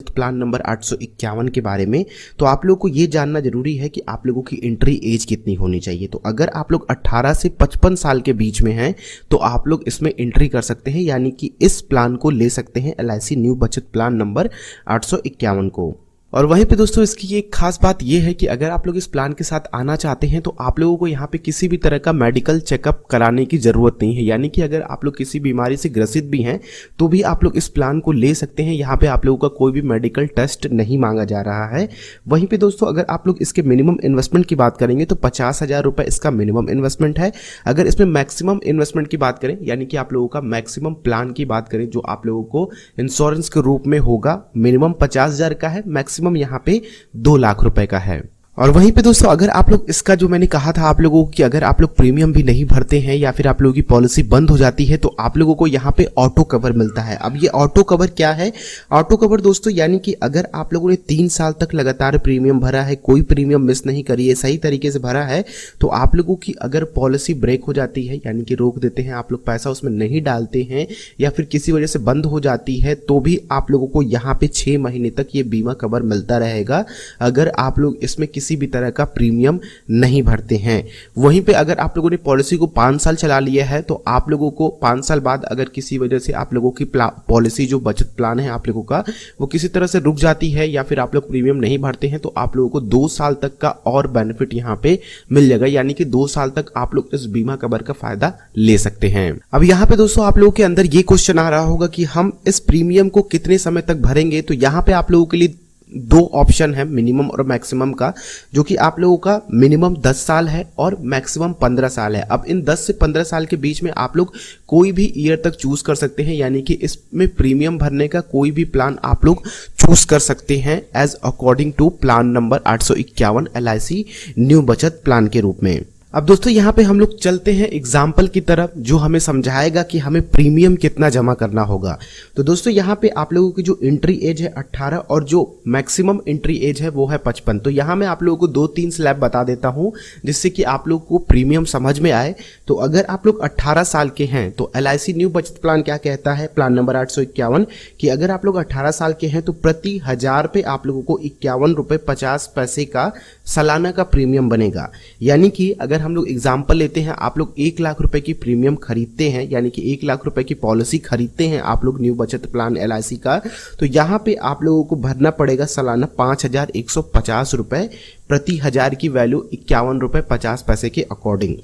Plan number 851 के बारे में। तो आप लोगों को ये जानना जरूरी है कि आप लोगों की एंट्री एज कितनी होनी चाहिए। तो अगर आप लोग 18 से 55 साल के बीच में हैं तो आप लोग इसमें एंट्री कर सकते हैं, यानी कि इस प्लान को ले सकते हैं LIC न्यू बचत प्लान नंबर 851 को। और वहीं पे दोस्तों इसकी एक खास बात यह है कि अगर आप लोग इस प्लान के साथ आना चाहते हैं तो आप लोगों को यहाँ पे किसी भी तरह का मेडिकल चेकअप कराने की ज़रूरत नहीं है, यानी कि अगर आप लोग किसी बीमारी से ग्रसित भी हैं तो भी आप लोग इस प्लान को ले सकते हैं। यहाँ पे आप लोगों का कोई भी मेडिकल टेस्ट नहीं मांगा जा रहा है। वहीं पे दोस्तों अगर आप लोग इसके मिनिमम इन्वेस्टमेंट की बात करेंगे तो 50,000 रुपये इसका मिनिमम इन्वेस्टमेंट है। अगर इसमें मैक्सिमम इन्वेस्टमेंट की बात करें, यानी कि आप लोगों का मैक्सिमम प्लान की बात करें जो आप लोगों को इंश्योरेंस के रूप में होगा, मिनिमम 50,000 का है, मैक्सिमम यहाँ पे 2 लाख रुपए का है। और वहीं पे दोस्तों अगर आप लोग इसका जो मैंने कहा था आप लोगों को कि अगर आप लोग प्रीमियम भी नहीं भरते हैं या फिर आप लोगों की पॉलिसी बंद हो जाती है तो आप लोगों को यहाँ पे ऑटो कवर मिलता है। अब ये ऑटो कवर क्या है? ऑटो कवर दोस्तों यानी कि अगर आप लोगों ने 3 साल तक लगातार प्रीमियम भरा है, कोई प्रीमियम मिस नहीं करी है, सही तरीके से भरा है, तो आप लोगों की अगर पॉलिसी ब्रेक हो जाती है, यानी कि रोक देते हैं, आप लोग पैसा उसमें नहीं डालते हैं या फिर किसी वजह से बंद हो जाती है, तो भी आप लोगों को यहाँ पे 6 महीने तक ये बीमा कवर मिलता रहेगा अगर आप लोग इसमें किसी भी तरह का प्रीमियम नहीं भरते हैं। वहीं पे अगर आप लोगों ने पॉलिसी को 5 साल चला लिया है तो आप लोगों को 5 साल बाद अगर किसी वजह से आप लोगों की पॉलिसी जो बचत प्लान है आप लोगों का वो किसी तरह से रुक जाती है या फिर आप लोग प्रीमियम नहीं भरते हैं तो आप लोगों को 2 साल तक का और बेनिफिट यहाँ पे मिल जाएगा, यानी कि 2 साल तक आप लोग इस बीमा कवर का फायदा ले सकते हैं। अब यहाँ पे दोस्तों आप लोगों के अंदर ये क्वेश्चन आ रहा होगा कि हम इस प्रीमियम को कितने समय तक भरेंगे। तो यहाँ पे आप लोगों के लिए 2 ऑप्शन है मिनिमम और मैक्सिमम का, जो कि आप लोगों का मिनिमम 10 साल है और मैक्सिमम 15 साल है। अब इन 10 से 15 साल के बीच में आप लोग कोई भी ईयर तक चूज कर सकते हैं, यानी कि इसमें प्रीमियम भरने का कोई भी प्लान आप लोग चूज कर सकते हैं as according to plan number 851 LIC new बचत प्लान के रूप में। अब दोस्तों यहाँ पे हम लोग चलते हैं एग्जाम्पल की तरफ जो हमें समझाएगा कि हमें प्रीमियम कितना जमा करना होगा। तो दोस्तों यहाँ पे आप लोगों की जो एंट्री एज है 18 और जो मैक्सिमम एंट्री एज है वो है 55। तो यहाँ मैं आप लोगों को 2-3 स्लैब बता देता हूँ जिससे कि आप लोगों को प्रीमियम समझ में आए। तो अगर आप लोग 18 साल के हैं तो LIC न्यू बचत प्लान क्या कहता है, प्लान नंबर 851, कि अगर आप लोग 18 साल के हैं तो प्रति 1000 पे आप लोगों को 51 रुपये 50 पैसे का सालाना का प्रीमियम बनेगा। यानी कि अगर हम लोग एग्जाम्पल लेते हैं, आप लोग 1 लाख रुपए की प्रीमियम खरीदते हैं, यानी कि 1 लाख रुपए की पॉलिसी खरीदते हैं आप लोग न्यू बचत प्लान LIC का, तो यहाँ पे आप लोगों को भरना पड़ेगा सालाना 5,150 रुपए, प्रति 1000 की वैल्यू 51 रुपये 50 पैसे के अकॉर्डिंग।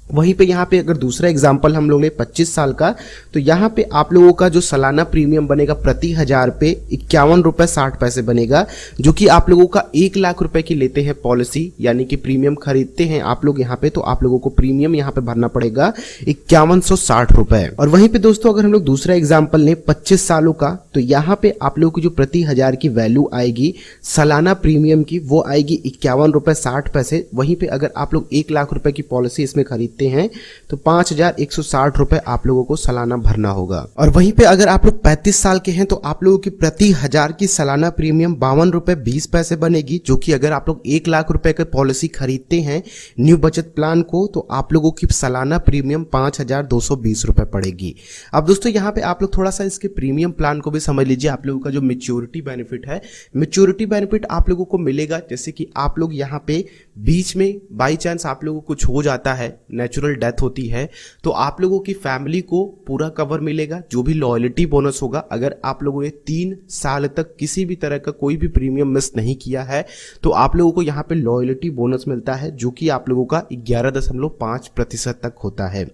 वहीं पे यहाँ पे अगर दूसरा एग्जाम्पल हम लोग ले 25 साल का, तो यहाँ पे आप लोगों का जो सालाना प्रीमियम बनेगा प्रति 1000 पे 51 रुपये 60 पैसे बनेगा, जो कि आप लोगों का 1 लाख रुपए की लेते हैं पॉलिसी, यानी कि प्रीमियम खरीदते हैं आप लोग यहाँ पे, तो आप लोगों को प्रीमियम यहाँ पे भरना पड़ेगा 5160 रुपए। और वहीं पे दोस्तों अगर हम लोग दूसरा एग्जाम्पल लें 25 सालों का, तो यहाँ पे आप लोगों की जो प्रति 1000 की वैल्यू आएगी सालाना प्रीमियम की वो आएगी 51 रुपये 60 पैसे। वहीं पे अगर आप लोग 1 लाख रुपए की पॉलिसी इसमें खरीदते हैं तो 5,160 रुपए आप लोगों को सालाना भरना होगा। और वहीं पे अगर आप लोग 35 साल के हैं तो आप लोगों की प्रति 1000 की सालाना प्रीमियम 52 रुपए 20 पैसे बनेगी, जो कि अगर आप लोग 1 लाख रुपए की पॉलिसी खरीदते हैं न्यू बचत प्लान को तो आप लोगों की सालाना प्रीमियम 5,220 रुपए पड़ेगी। अब दोस्तों यहाँ पे आप लोग थोड़ा सा इसके प्रीमियम प्लान को भी समझ लीजिए। आप लोगों का जो मैच्योरिटी बेनिफिट है, मैच्योरिटी बेनिफिट आप लोगों को मिलेगा जैसे कि आप लोग यहाँ पे बीच में बाई चांस आप लोगों को कुछ हो जाता है, नेचुरल डेथ होती है, तो आप लोगों की फैमिली को पूरा कवर मिलेगा। जो भी लॉयल्टी बोनस होगा, अगर आप लोगों ने 3 साल तक किसी भी तरह का कोई भी प्रीमियम मिस नहीं किया है तो आप लोगों को यहाँ पे लॉयल्टी बोनस मिलता है, जो कि आप लोगों का 11.5% तक होता है।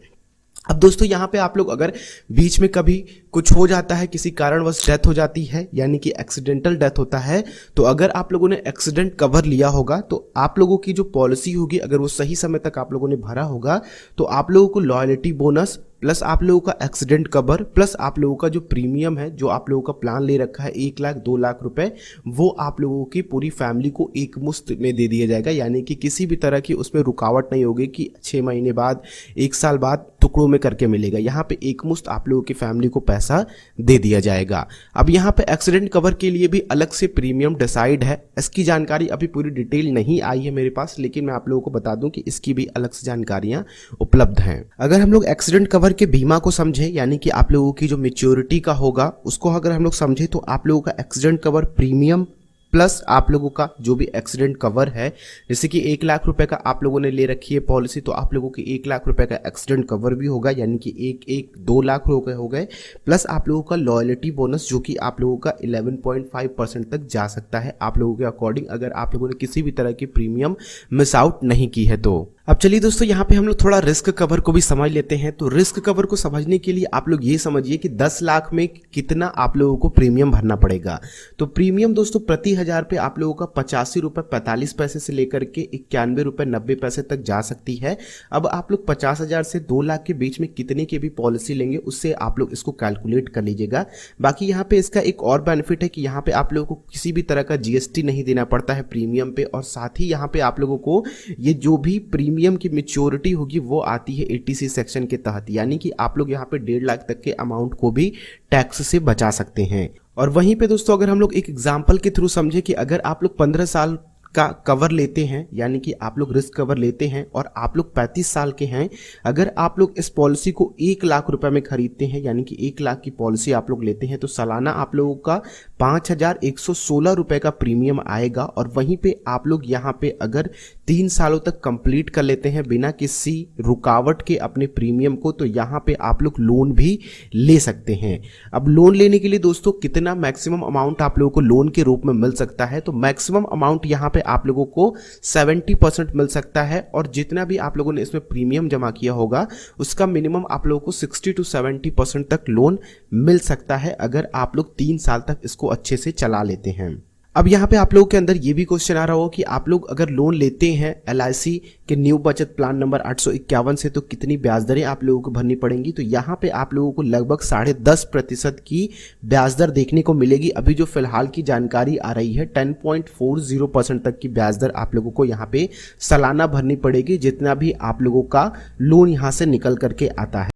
अब दोस्तों यहाँ पे आप लोग अगर बीच में कभी कुछ हो जाता है, किसी कारणवश डेथ हो जाती है, यानी कि एक्सीडेंटल डेथ होता है, तो अगर आप लोगों ने एक्सीडेंट कवर लिया होगा तो आप लोगों की जो पॉलिसी होगी अगर वो सही समय तक आप लोगों ने भरा होगा तो आप लोगों को लॉयल्टी बोनस प्लस आप लोगों का एक्सीडेंट कवर प्लस आप लोगों का जो प्रीमियम है जो आप लोगों का प्लान ले रखा है 1 लाख 2 लाख रुपए, वो आप लोगों की पूरी फैमिली को एक मुश्त में दे दिया जाएगा। यानी कि किसी भी तरह की उसमें रुकावट नहीं होगी कि 6 महीने बाद 1 साल बाद तो टुकड़ों में करके मिलेगा। यहाँ पे एक मुश्त आप लोगों की फैमिली को पैसा दे दिया जाएगा। अब यहाँ पे एक्सीडेंट कवर के लिए भी अलग से प्रीमियम डिसाइड है। इसकी जानकारी अभी पूरी डिटेल नहीं आई है मेरे पास, लेकिन मैं आप लोगों को बता दूं कि इसकी भी अलग से जानकारियां उपलब्ध हैं। अगर हम लोग एक्सीडेंट कवर के बीमा को समझे, यानी कि आप लोगों की जो मैच्योरिटी का होगा उसको अगर हम लोग समझे, तो आप लोगों का एक्सीडेंट कवर प्रीमियम प्लस आप लोगों का जो भी एक्सीडेंट कवर है, जैसे कि 1 लाख रुपए का आप लोगों ने ले रखी है पॉलिसी, तो आप लोगों की 1 लाख रुपए का एक्सीडेंट कवर भी होगा, यानी कि 2 लाख रुपए हो गए। प्लस आप लोगों का लॉयल्टी बोनस जो कि आप लोगों का 11.5% तक जा सकता है आप लोगों के अकॉर्डिंग, अगर आप लोगों ने किसी भी तरह की प्रीमियम मिस आउट नहीं की है तो। अब चलिए दोस्तों, यहाँ पे हम लोग थोड़ा रिस्क कवर को भी समझ लेते हैं। तो रिस्क कवर को समझने के लिए आप लोग ये समझिए कि 10 लाख में कितना आप लोगों को प्रीमियम भरना पड़ेगा। तो प्रीमियम दोस्तों प्रति 1000 पे आप लोगों का 85 रुपये 45 पैसे से लेकर के 91 रुपये 90 पैसे तक जा सकती है। अब आप लोग 50,000 से 2 लाख के बीच में कितने की भी पॉलिसी लेंगे, उससे आप लोग इसको कैलकुलेट कर लीजिएगा। बाकी यहाँ पे इसका एक और बेनिफिट है कि यहाँ पे आप लोगों को किसी भी तरह का GST नहीं देना पड़ता है प्रीमियम पे, और साथ ही यहाँ पे आप लोगों को ये जो भी प्रीमियम की मैच्योरिटी होगी वो आती है 80C सेक्शन के तहत, यानी कि आप लोग यहाँ पे 1.5 लाख तक के अमाउंट को भी टैक्स से बचा सकते हैं। और वहीं पे दोस्तों अगर हम लोग एक एग्जांपल के थ्रू समझे कि अगर आप लोग 15 साल का कवर लेते हैं, यानी कि आप लोग रिस्क कवर लेते हैं और आप लोग 35 साल के हैं, अगर आप लोग इस पॉलिसी को 1 लाख रुपए में खरीदते हैं, यानी कि 1 लाख की पॉलिसी आप लोग लेते हैं, तो सालाना आप लोगों का 5,116 रुपए का प्रीमियम आएगा। और वहीं पे आप लोग यहाँ पे अगर 3 सालों तक कंप्लीट कर लेते हैं बिना किसी रुकावट के अपने प्रीमियम को, तो यहाँ पे आप लोग लोन भी ले सकते हैं। अब लोन लेने के लिए दोस्तों कितना मैक्सिमम अमाउंट आप लोगों को लोन के रूप में मिल सकता है, तो मैक्सिमम अमाउंट यहाँ पे आप लोगों को 70% मिल सकता है, और जितना भी आप लोगों ने इसमें प्रीमियम जमा किया होगा उसका मिनिमम आप लोगों को 60 to 70% तक लोन मिल सकता है, अगर आप लोग 3 साल तक इसको अच्छे से चला लेते हैं। अब यहाँ पे आप लोगों के अंदर ये भी क्वेश्चन आ रहा हो कि आप लोग अगर लोन लेते हैं LIC के न्यू बचत प्लान नंबर 851 से, तो कितनी ब्याज दरें आप लोगों को भरनी पड़ेंगी। तो यहाँ पे आप लोगों को लगभग 10.5% की ब्याज दर देखने को मिलेगी। अभी जो फिलहाल की जानकारी आ रही है 10.40% तक की ब्याज दर आप लोगों को यहाँ पे सालाना भरनी पड़ेगी, जितना भी आप लोगों का लोन यहाँ से निकल करके आता है।